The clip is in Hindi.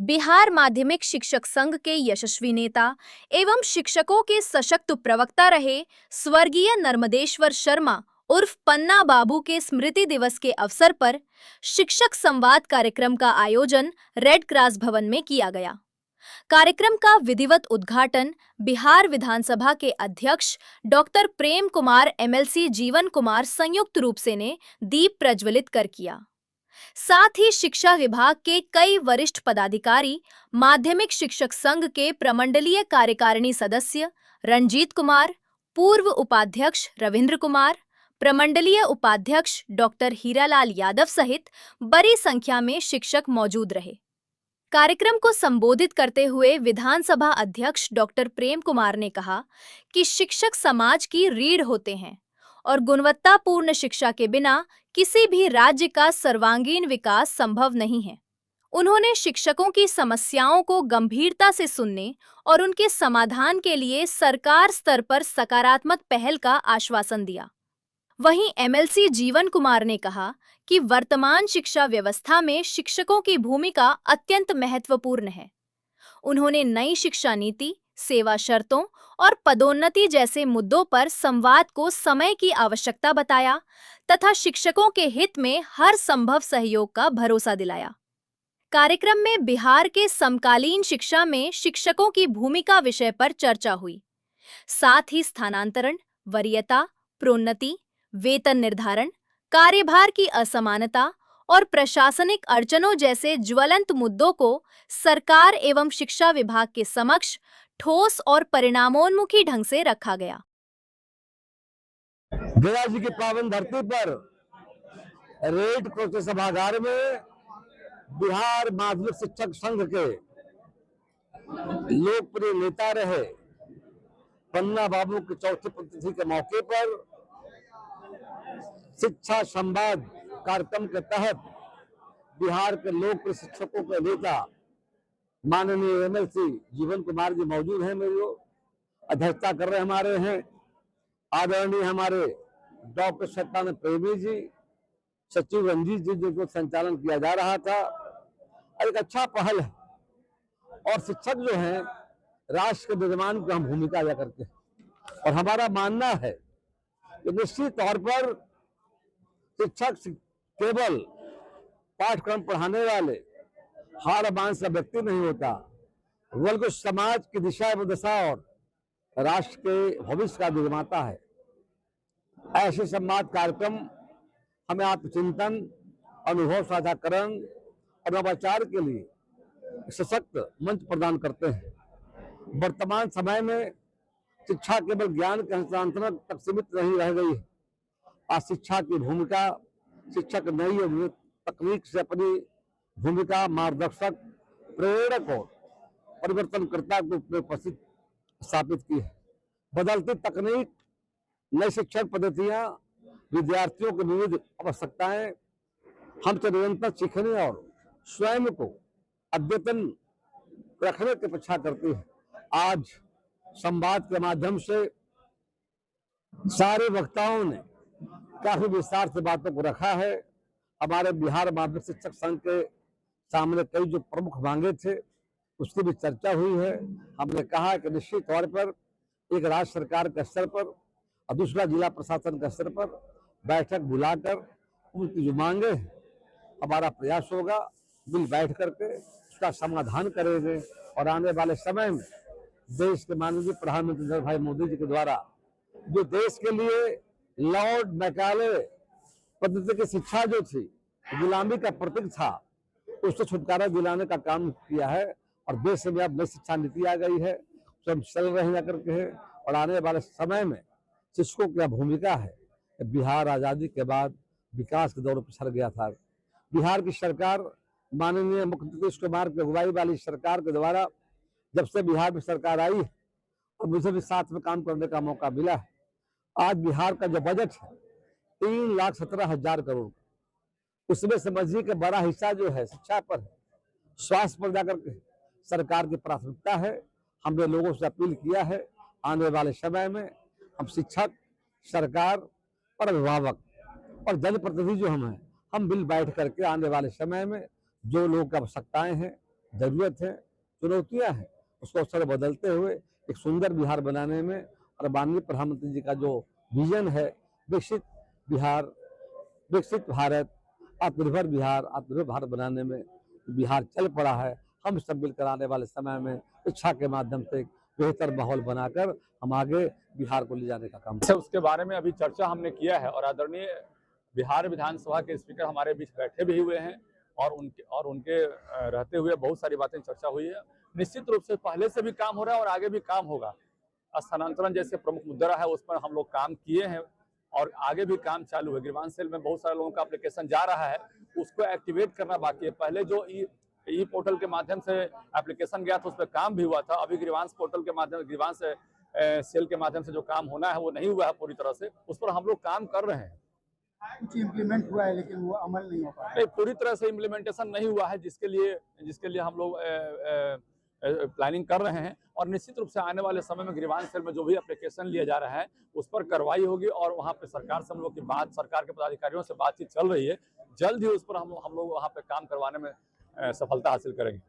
बिहार माध्यमिक शिक्षक संघ के यशस्वी नेता एवं शिक्षकों के सशक्त प्रवक्ता रहे स्वर्गीय नर्मदेश्वर शर्मा उर्फ पन्ना बाबू के स्मृति दिवस के अवसर पर शिक्षक संवाद कार्यक्रम का आयोजन रेड क्रॉस भवन में किया गया। कार्यक्रम का विधिवत उद्घाटन बिहार विधानसभा के अध्यक्ष डॉक्टर प्रेम कुमार एमएलसी जीवन कुमार संयुक्त रूप से ने दीप प्रज्वलित कर किया। साथ ही शिक्षा विभाग के कई वरिष्ठ पदाधिकारी, माध्यमिक शिक्षक संघ के प्रमंडलीय कार्यकारिणी सदस्य रंजीत कुमार, पूर्व उपाध्यक्ष रविंद्र कुमार, प्रमंडलीय उपाध्यक्ष डॉक्टर हीरालाल यादव सहित बड़ी संख्या में शिक्षक मौजूद रहे। कार्यक्रम को संबोधित करते हुए विधानसभा अध्यक्ष डॉक्टर प्रेम कुमार ने कहा कि शिक्षक समाज की रीढ़ होते हैं और गुणवत्तापूर्ण शिक्षा के बिना किसी भी राज्य का सर्वांगीण विकास संभव नहीं है। उन्होंने शिक्षकों की समस्याओं को गंभीरता से सुनने और उनके समाधान के लिए सरकार स्तर पर सकारात्मक पहल का आश्वासन दिया। वहीं एमएलसी जीवन कुमार ने कहा कि वर्तमान शिक्षा व्यवस्था में शिक्षकों की भूमिका अत्यंत महत्वपूर्ण है। उन्होंने नई शिक्षा नीति, सेवा शर्तों और पदोन्नति जैसे मुद्दों पर संवाद को समय की आवश्यकता बताया तथा शिक्षकों के हित में हर संभव सहयोग का भरोसा दिलाया। कार्यक्रम में बिहार के समकालीन शिक्षा में शिक्षकों की भूमिका विषय पर चर्चा हुई। साथ ही स्थानांतरण, वरीयता, प्रोन्नति, वेतन निर्धारण, कार्यभार की असमानता और प्रशासनिक अड़चनों जैसे ज्वलंत मुद्दों को सरकार एवं शिक्षा विभाग के समक्ष ठोस और परिणामोन्मुखी ढंग से रखा गया। गया जी की पावन धरती पर रेड क्रॉस सभागार में बिहार माध्यमिक शिक्षक संघ के लोकप्रिय नेता रहे पन्ना बाबू की चौथी पुण्यतिथि के मौके पर शिक्षा संवाद कार्यक्रम के तहत बिहार के लोकप्रिय शिक्षकों के नेता माननीय एमएलसी जीवन कुमार जी मौजूद हैं, मेरी अध्यक्षता कर रहे हमारे हैं आदरणीय हमारे डॉक्टर सत्यानंद प्रेमी जी, सचिव रंजीत जी, जिनको संचालन किया जा रहा था। एक अच्छा पहल है और शिक्षक जो हैं राष्ट्र के निर्माण की हम भूमिका अदा करते हैं और हमारा मानना है कि निश्चित तौर पर शिक्षक केवल पाठ्यक्रम पढ़ाने वाले हाड़ बांस का व्यक्ति नहीं होता, बल्कि समाज की दिशा एवं दशा और राष्ट्र के भविष्य का निर्माता है। ऐसे संवाद कार्यक्रम हमें आत्मचिंतन, अनुभव साझाकरण और नवाचार के लिए सशक्त मंच प्रदान करते हैं। वर्तमान समय में शिक्षा केवल ज्ञान के हस्तांतरण तक सीमित नहीं रह गई है। आज शिक्षा की भूमिका, शिक्षक नई तकनीक से अपनी भूमिका मार्गदर्शक, प्रेरक और परिवर्तनकर्ता के रूप में उपस्थित स्थापित की है। बदलती तकनीक, नई शिक्षण पद्धतियां, विद्यार्थियों की विविध आवश्यकताएं हमसे निरंतर सीखने और स्वयं को अद्यतन रखने की अपेक्षा करती है। आज संवाद के माध्यम से सारे वक्ताओं ने काफी विस्तार से बातों को रखा है। हमारे बिहार माध्यमिक शिक्षक संघ के सामने कई जो प्रमुख मांगे थे उसकी भी चर्चा हुई है। हमने कहा कि निश्चित तौर पर एक राज्य सरकार के स्तर पर और दूसरा जिला प्रशासन के स्तर पर बैठक बुलाकर उनकी जो मांगे हैं हमारा प्रयास होगा मिल बैठ करके उसका समाधान करेंगे और आने वाले समय में देश के माननीय प्रधानमंत्री नरेंद्र भाई मोदी जी के द्वारा जो देश के लिए लॉर्ड मैकाले पद्धति की शिक्षा जो थी गुलामी का प्रतीक था, उससे छुटकारा दिलाने का काम किया है और देश में अब नई शिक्षा नीति आ गई है, सब चल रहे हैं करके है। और आने वाले समय में शिक्षकों की भूमिका है। बिहार आजादी के बाद विकास के दौर पर सर गया था। बिहार की सरकार माननीय मुख्यमंत्री नीतीश कुमार की अगुवाई वाली सरकार के द्वारा जब से बिहार में सरकार आई है और मुझे भी साथ में काम करने का मौका मिला है। आज बिहार का जो बजट है 3,17,000 करोड़, उसमें समझिए कि बड़ा हिस्सा जो है शिक्षा पर है, स्वास्थ्य पर जाकर के सरकार की प्राथमिकता है। हमने लोगों से अपील किया है आने वाले समय में हम शिक्षक, सरकार और अभिभावक और जनप्रतिनिधि जो हम हैं, हम मिल बैठ करके आने वाले समय में जो लोगों की आवश्यकताएं हैं जरूरत है, चुनौतियां हैं, उसको अवसर बदलते हुए एक सुंदर बिहार बनाने में और माननीय प्रधानमंत्री जी का जो विजन है विकसित बिहार, विकसित भारत, आत्मनिर्भर भारत बनाने में बिहार चल पड़ा है। हम सब मिलकर आने वाले समय में शिक्षा के माध्यम से एक बेहतर माहौल बनाकर हम आगे बिहार को ले जाने का काम से उसके बारे में अभी चर्चा हमने किया है और आदरणीय बिहार विधानसभा के स्पीकर हमारे बीच बैठे भी हुए हैं और उनके रहते हुए बहुत सारी बातें चर्चा हुई है। निश्चित रूप से पहले से भी काम हो रहा है और आगे भी काम होगा। स्थानांतरण जैसे प्रमुख मुद्दा रहा है उस पर हम लोग काम किए हैं और आगे भी काम चालू है। ग्रीवांस सेल में बहुत सारे लोगों का एप्लीकेशन जा रहा है, उसको एक्टिवेट करना बाकी है। पहले जो ई पोर्टल के माध्यम से एप्लीकेशन गया था उस पर काम भी हुआ था, अभी ग्रीवांस पोर्टल के माध्यम ग्रीवांस सेल के माध्यम से जो काम होना है वो नहीं हुआ है पूरी तरह से, उस पर हम लोग काम कर रहे हैं। कुछ इम्प्लीमेंट हुआ है लेकिन वो अमल नहीं हो पा रहा है। नहीं, पूरी तरह से इम्प्लीमेंटेशन नहीं हुआ है, जिसके लिए हम लोग प्लानिंग कर रहे हैं और निश्चित रूप से आने वाले समय में ग्रीवांस सेल में जो भी एप्लीकेशन लिया जा रहा है उस पर कार्रवाई होगी और वहाँ पे सरकार से हम लोग की बात, सरकार के पदाधिकारियों से बातचीत चल रही है। जल्द ही उस पर हम लोग वहाँ पे काम करवाने में सफलता हासिल करेंगे।